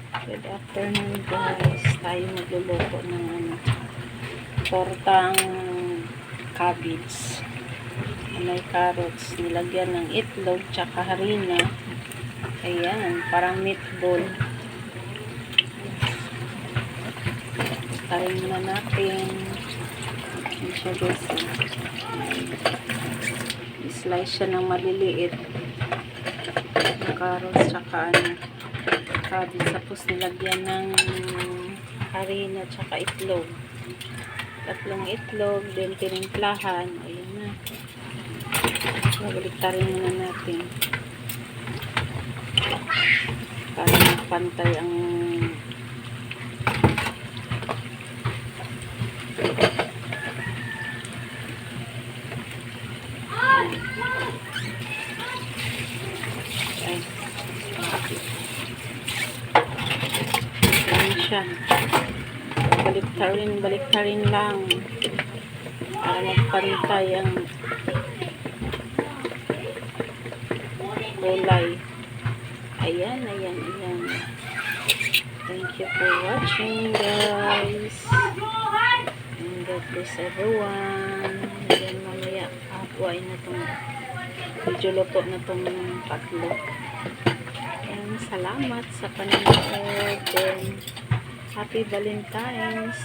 Good afternoon guys. Tayo magluluto ng tortang cabbage. May carrots, nilagyan ng itlog, tsaka harina. Ayan, parang meatball. Tarin na natin. Ayan siya guys. I-slice siya ng maliliit. Carrots, tsaka cabbage. Tapos nilagyan ng harina, tsaka itlog. Tatlong itlog, then tinimplahan. Ayan na. Baliktarin muna natin. Para pantay ang siya. Baliktarin lang para magpantay ang kulay. Ayan. Thank you for watching guys, and God bless everyone. Ayan, mamaya hapuin na itong video, luto na itong tatlo. Ayan, salamat sa panonood, and Happy Valentine's.